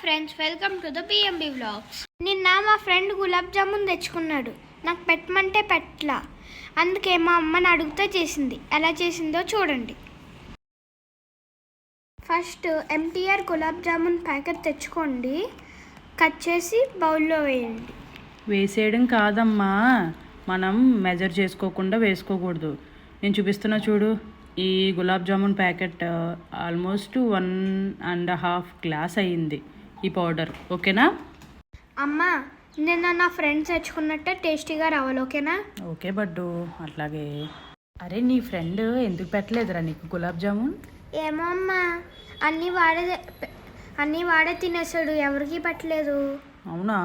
Friends, welcome to the PMB vlogs. నిన్న మా friend gulab jamun తెచ్చుకున్నాడు. నాకు పెట్టమంటే పెట్టలా. అందుకే మా అమ్మని అడుగుతా చేసింది. ఎలా చేసిందో చూడండి. First MTR gulab jamun packet తెచ్చుకోండి. కట్ చేసి బౌల్లో వేయండి. వేసేయడం కాదమ్మా, మనం మెజర్ చేసుకోకుండా వేసుకోకూడదు. నేను చూపిస్తున్నా చూడు. ఈ gulab jamun packet almost 1.5 glass అయ్యింది ఈ పౌడర్. ఓకేనా అమ్మా, నిన్న నా ఫ్రెండ్స్ తెచ్చుకున్నట్టే టేస్టీగా రావాలి. ఓకేనా? ఓకే బడ్డు, అట్లాగే. అరే, నీ ఫ్రెండ్ ఎందుకు పెట్టలేదురా నీకు గులాబ్ జామున్? ఏమో అమ్మా, అన్నీ వాడే తినేసాడు, ఎవరికి పెట్టలేదు. అవునా?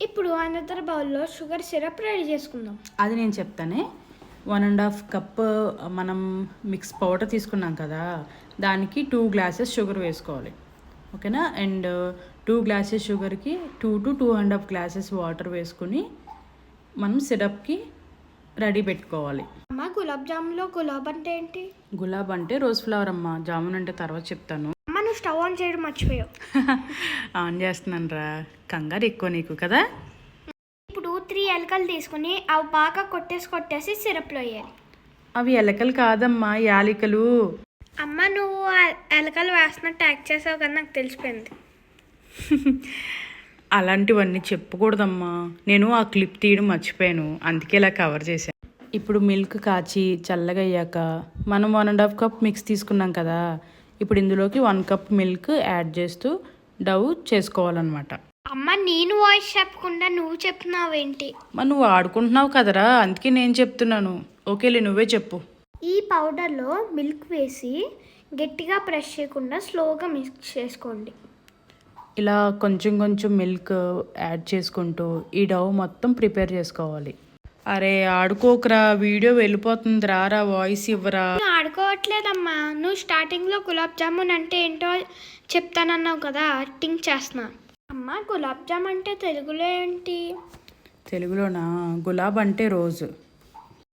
ఇప్పుడు అనదర్ బౌల్లో షుగర్ సిరప్ రెడీ చేసుకుందాం. అది నేను చెప్తానే. 1.5 కప్ మనం మిక్స్ పౌడర్ తీసుకున్నాం కదా, దానికి 2 గ్లాసెస్ షుగర్ వేసుకోవాలి. ఓకేనా? అండ్ 2 గ్లాసెస్ షుగర్కి 2 to 2.5 గ్లాసెస్ వాటర్ వేసుకుని మనం సిరప్కి రెడీ పెట్టుకోవాలి. అమ్మ, గులాబ్ జామున్లో గులాబ్ అంటే ఏంటి? గులాబ్ అంటే రోజ్ ఫ్లవర్ అమ్మ. జామున్ అంటే తర్వాత చెప్తాను. అమ్మ, నువ్వు స్టవ్ ఆన్ చేయడం మర్చిపోయావు. ఆన్ చేస్తున్నాను రా, కంగారు ఎక్కువ నీకు కదా. ఇప్పుడు 3 ఎలకలు తీసుకుని అవి బాగా కొట్టేసి సిరప్లో వేయాలి. అవి ఎలకలు కాదమ్మా, యాలికలు. అమ్మ, నువ్వు ఎలకలు వేస్తున్నట్టు యాక్ట్ చేసావు కదా, నాకు తెలిసిపోయింది. అలాంటివన్నీ చెప్పకూడదమ్మా. నేను ఆ క్లిప్ తీయడం మర్చిపోయాను, అందుకే ఇలా కవర్ చేశాను. ఇప్పుడు మిల్క్ కాచి చల్లగా అయ్యాక మనం 1.5 కప్ మిక్స్ తీసుకున్నాం కదా, ఇప్పుడు ఇందులోకి 1 కప్ మిల్క్ యాడ్ చేస్తూ డవ్ చేసుకోవాలన్నమాట. అమ్మ, నేను వాయిస్ చెప్పకుండా నువ్వు చెప్తున్నావేంటి? మరి నువ్వు ఆడుకుంటున్నావు కదరా, అందుకే నేను చెప్తున్నాను. ఓకేలే, నువ్వే చెప్పు. ఈ పౌడర్లో మిల్క్ వేసి గట్టిగా ప్రెస్ చేయకుండా స్లోగా మిక్స్ చేసుకోండి. ఇలా కొంచెం కొంచెం మిల్క్ యాడ్ చేసుకుంటూ ఈ డవ్ మొత్తం ప్రిపేర్ చేసుకోవాలి. అరే ఆడుకోకరా, వీడియో వెళ్ళిపోతుంది. రారా, వాయిస్ ఇవ్వరా. నువ్వు ఆడుకోవట్లేదమ్మా, నువ్వు స్టార్టింగ్లో గులాబ్ జామున్ అంటే ఏంటో చెప్తానన్నావు కదా, థింక్ చేస్తున్నా. అమ్మ, గులాబ్ జామ్ అంటే తెలుగులో ఏంటి? తెలుగులోనా? గులాబ్ అంటే రోజు.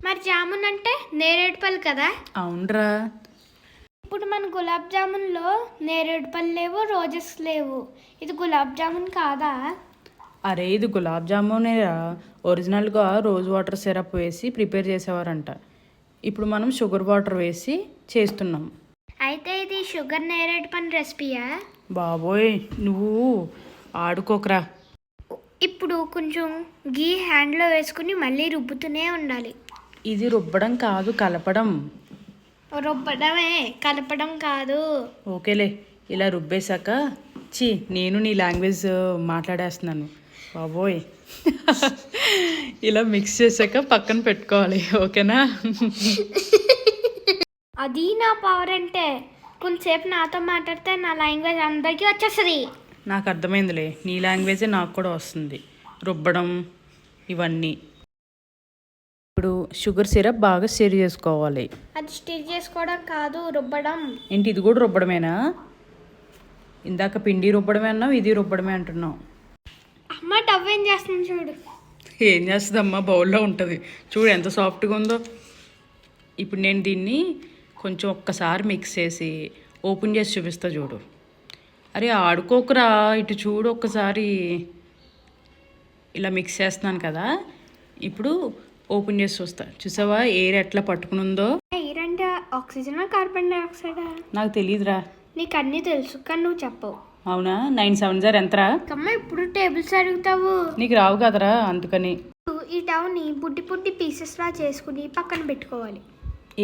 మరి జామున్ అంటే నేరేడు పళ్ళు కదా. అవునరా. ఇప్పుడు మన గులాబ్ జామున్లో నేరేడు పళ్ళు లేవు, రోజెస్ లేవు. ఇది గులాబ్ జామున్ కాదా? అరే, ఇది గులాబ్ జామునేరా. ఒరిజినల్గా రోజ్ వాటర్ సిరప్ వేసి ప్రిపేర్ చేసేవారంట. ఇప్పుడు మనం షుగర్ వాటర్ వేసి చేస్తున్నాం. అయితే ఇది షుగర్ నేరేడు పళ్ళు రెసిపీయా? బాబోయ్, నువ్వు ఆడుకోకరా. ఇప్పుడు కొంచెం గీ హ్యాండ్లో వేసుకుని మళ్ళీ రుబ్బుతూనే ఉండాలి. ఇది రుబ్బడం కాదు, కలపడం. రుబ్బడమే, కలపడం కాదు. ఓకేలే, ఇలా రుబ్బేశాక నేను నీ లాంగ్వేజ్ మాట్లాడేస్తున్నాను బాబోయ్. ఇలా మిక్స్ చేశాక పక్కన పెట్టుకోవాలి. ఓకేనా? అది నా పవర్ అంటే. కొంతసేపు నాతో మాట్లాడితే నా లాంగ్వేజ్ అందరికీ వచ్చేస్తుంది. నాకు అర్థమైందిలే, నీ లాంగ్వేజే నాకు కూడా వస్తుంది. రుబ్బడం ఇవన్నీ. ఇప్పుడు షుగర్ సిరప్ బాగా స్టిర్ చేసుకోవాలి. అది స్టిర్ చేసుకోవడం కాదు, రుబ్బడం. ఏంటి, ఇది కూడా రుబ్బడమేనా? ఇందాక పిండి రుబ్బడమే అన్నావు, ఇది రుబ్బడమే అంటున్నావు. అమ్మ, డవ్ ఏం చేస్తుంది చూడు. ఏం చేస్తుందమ్మా, బౌల్లో ఉంటుంది చూడు ఎంత సాఫ్ట్గా ఉందో. ఇప్పుడు నేను దీన్ని కొంచెం ఒక్కసారి మిక్స్ చేసి ఓపెన్ చేసి చూపిస్తా చూడు. అరే ఆడుకోకురా, ఇటు చూడు ఒక్కసారి. ఇలా మిక్స్ చేస్తున్నాను కదా, ఇప్పుడు ఓపెన్ చేసి చూసావా ఎయిర్ ఎట్లా పట్టుకుని ఉందో. ఎయిర్ అంటే ఆక్సిజన్, కార్బన్ డైఆక్సైడా? నాకు తెలియదురా. నీకు అన్నీ తెలుసు కానీ నువ్వు చెప్పవు. అవునా? 9 7 0 ఎంతరా? అమ్మ, ఇప్పుడు టేబుల్స్ అడుగుతావు. నీకు రావు కదరా, అందుకని. ఈ డవ్ని బుడ్డి పీసెస్లా చేసుకుని పక్కన పెట్టుకోవాలి.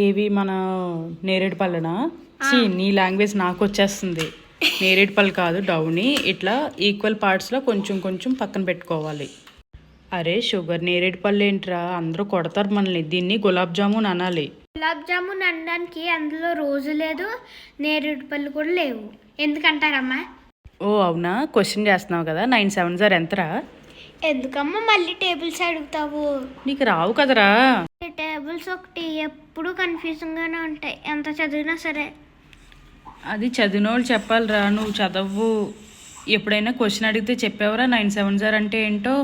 ఏవి, మన నేరేడు పళ్ళనా? నీ లాంగ్వేజ్ నాకు వచ్చేస్తుంది. నేరేడు పళ్ళు కాదు, డవ్ని ఇట్లా ఈక్వల్ పార్ట్స్లో కొంచెం కొంచెం పక్కన పెట్టుకోవాలి. అరే, షుగర్ నేరేడు పళ్ళు ఏంట్రా, అందరూ కొడతారు మనల్ని. దీన్ని గులాబ్ జామున్ అనాలి. గులాబ్ జామున్ అనడానికి అందులో రోజు లేదు, నేరేడు పళ్ళు కూడా లేవు. ఎందుకంటారమ్మా? ఓ అవునా, క్వశ్చన్ చేస్తున్నావు కదా. 9 7 0 ఎంతరా? ఎందుకమ్మా మళ్ళీ టేబుల్స్ అడుగుతావు? నీకు రావు కదరా. టేబుల్స్ ఒకటి ఎప్పుడు కన్ఫ్యూజింగ్గానే ఉంటాయి, ఎంత చదివినా సరే. అది చదివిన వాళ్ళు చెప్పాలిరా, నువ్వు చదవు. ఎప్పుడైనా క్వశ్చన్ అడిగితే చెప్పావరా 9 7 0 అంటే ఏంటో?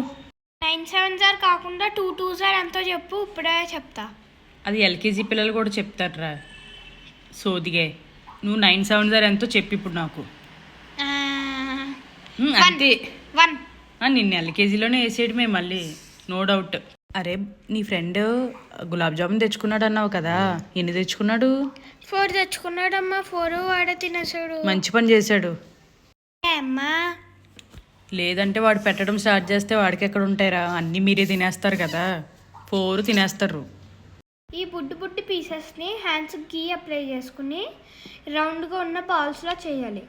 9 7 0 కాకుండా 2 2 0 ఎంతో చెప్పు, ఇప్పుడే చెప్తా. అది ఎల్కేజీ పిల్లలు కూడా చెప్తారా సోదిగే. నువ్వు 9 7 0 ఎంతో చెప్పి ఇప్పుడు నాకు. అంతే 1 నిన్ను ఎల్కేజీలోనే వేసేయడమే మళ్ళీ, నో డౌట్. అరే నీ ఫ్రెండ్ గులాబ్ జామున్ తెచ్చుకున్నాడు అన్నావు కదా, ఎన్ని తెచ్చుకున్నాడు? 4 తెచ్చుకున్నాడమ్మా. 4 వాడే తినేసాడు. మంచి పని చేశాడు. అమ్మా లేదంటే వాడు పెట్టడం స్టార్ట్ చేస్తే వాడికి ఎక్కడ ఉంటాయిరా, అన్నీ మీరే తినేస్తారు కదా. 4 తినేస్తారు. ఈ బుడ్డి పీసెస్ని హ్యాండ్స్కి గీ అప్లై చేసుకుని రౌండ్గా ఉన్న బాల్స్లా చేయాలి.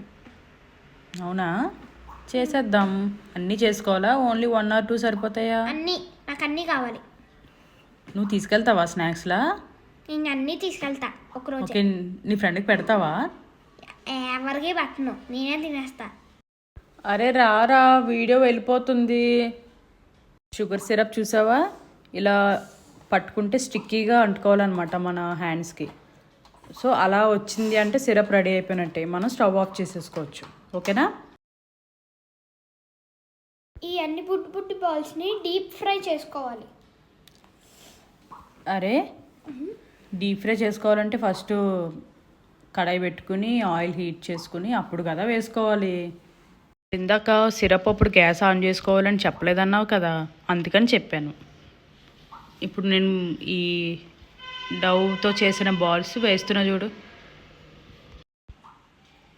అవునా, చేసేద్దాం. అన్నీ చేసుకోవాలా, ఓన్లీ 1 or 2 సరిపోతాయా? నాకు అన్నీ కావాలి. నువ్వు తీసుకెళ్తావా స్నాక్స్లా? నేను అన్నీ తీసుకెళ్తా ఒకరోజు. ఓకే, నీ ఫ్రెండ్కి పెడతావా? ఎవరికి పట్టను, నేనే తినేస్తా. అరే రారా, వీడియో వెళ్ళిపోతుంది. షుగర్ సిరప్ చూసావా, ఇలా పట్టుకుంటే స్టిక్కీగా అంటుకోవాలన్నమాట మన హ్యాండ్స్కి. సో అలా వచ్చింది అంటే సిరప్ రెడీ అయిపోయినట్టే, మనం స్టవ్ ఆఫ్ చేసేసుకోవచ్చు. ఓకేనా? ఈ అన్ని బుడ్డి బాల్స్ని డీప్ ఫ్రై చేసుకోవాలి. అరే డీప్ ఫ్రై చేసుకోవాలంటే ఫస్ట్ కడాయి పెట్టుకుని ఆయిల్ హీట్ చేసుకుని అప్పుడు కదా వేసుకోవాలి. ఇందాక సిరప్ అప్పుడు గ్యాస్ ఆన్ చేసుకోవాలని చెప్పలేదన్నావు కదా, అందుకని చెప్పాను. ఇప్పుడు నేను ఈ డవ్తో చేసిన బాల్స్ వేస్తున్నా చూడు.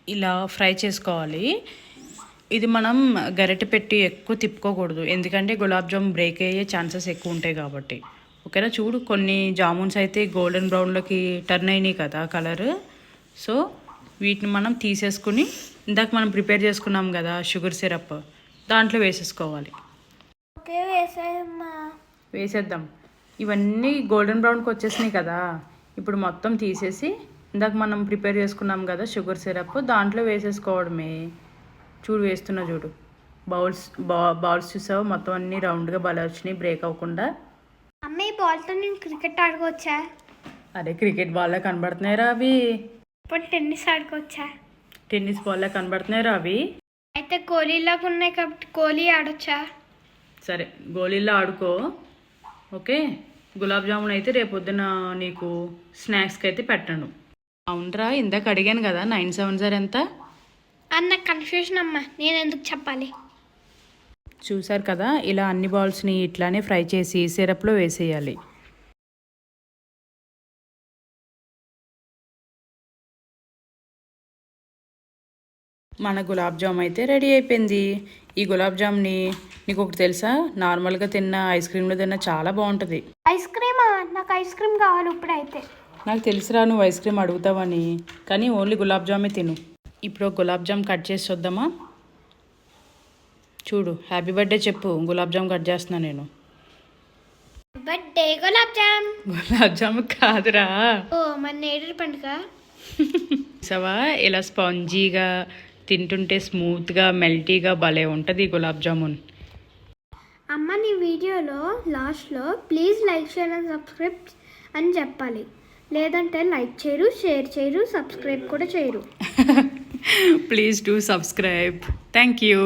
ఇలా ఫ్రై చేసుకోవాలి. ఇది మనం గరిటె పెట్టి ఎక్కువ తిప్పుకోకూడదు, ఎందుకంటే గులాబ్ జామ్ బ్రేక్ అయ్యే ఛాన్సెస్ ఎక్కువ ఉంటాయి కాబట్టి. ఓకేనా? చూడు, కొన్ని జామున్స్ అయితే గోల్డెన్ బ్రౌన్లోకి టర్న్ అయినాయి కదా కలర్. సో వీటిని మనం తీసేసుకుని ఇందాక మనం ప్రిపేర్ చేసుకున్నాం కదా షుగర్ సిరప్, దాంట్లో వేసేసుకోవాలి. ఓకే, వేసేయమ్మా. వేసేద్దాం. ఇవన్నీ గోల్డెన్ బ్రౌన్కి వచ్చేసినాయి కదా, ఇప్పుడు మొత్తం తీసేసి ఇందాక మనం ప్రిపేర్ చేసుకున్నాం కదా షుగర్ సిరప్, దాంట్లో వేసేసుకోవడమే. చూడు వేస్తున్నా చూడు. బౌల్స్ చూసావు, మొత్తం అన్నీ రౌండ్గా భలే వచ్చినాయి, బ్రేక్ అవ్వకుండా. అమ్మ, ఈ బాల్తో నేను క్రికెట్ ఆడుకోవచ్చా? అరే క్రికెట్ బాల్లా కనబడుతున్నాయిరా అవి. ఇప్పుడు టెన్నిస్ ఆడుకోవచ్చా? టెన్నిస్ బాల్లా కనబడుతున్నాయిరా అవి. అయితే గోళీలాగా ఉన్నాయి కాబట్టి గోళీ ఆడొచ్చా? సరే, గోళీల్లో ఆడుకో. ఓకే, గులాబ్ జామున్ అయితే రేపొద్దున నీకు స్నాక్స్కి అయితే పెట్టండు. అవునరా, ఇందాక అడిగాను కదా 970 ఎంత అన్న కన్ఫ్యూజన్ అమ్మా, నేను ఎందుకు చెప్పాలి? చూసారు కదా, ఇలా అన్ని బాల్స్ని ఇట్లానే ఫ్రై చేసి సిరప్లో వేసేయాలి. మన గులాబ్ జామ్ అయితే రెడీ అయిపోయింది. ఈ గులాబ్ జామ్ని నీకు ఒకటి తెలుసా, నార్మల్గా తిన్న ఐస్ క్రీమ్లో తిన్న చాలా బాగుంటుంది. ఐస్ క్రీమా? నాకు ఐస్ క్రీమ్ కావాలి ఇప్పుడైతే. నాకు తెలుసురా నువ్వు ఐస్ క్రీమ్ అడుగుతావని, కానీ ఓన్లీ గులాబ్ జామే తిను. ఇప్పుడు గులాబ్ జామ్ కట్ చేసి చూద్దామా? చూడు, హ్యాపీ బర్త్డే చెప్పు. గులాబ్ జామ్ కట్ చేస్తున్నా నేను. బర్త్డే గులాబ్ జామ్. గులాబ్ జామ్ కాదురా. ఓ, మన నేడు పండుగ. సవా ఇలా స్పాంజీగా తింటుంటే స్మూత్గా మెల్టీగా భలే ఉంటుంది ఈ గులాబ్ జామున్. అమ్మ, నీ వీడియోలో లాస్ట్లో please like, share and subscribe అని చెప్పాలి. లేదంటే లైక్ చేయరు, షేర్ చేయరు, సబ్స్క్రైబ్ కూడా చేయరు. Please do subscribe. Thank you.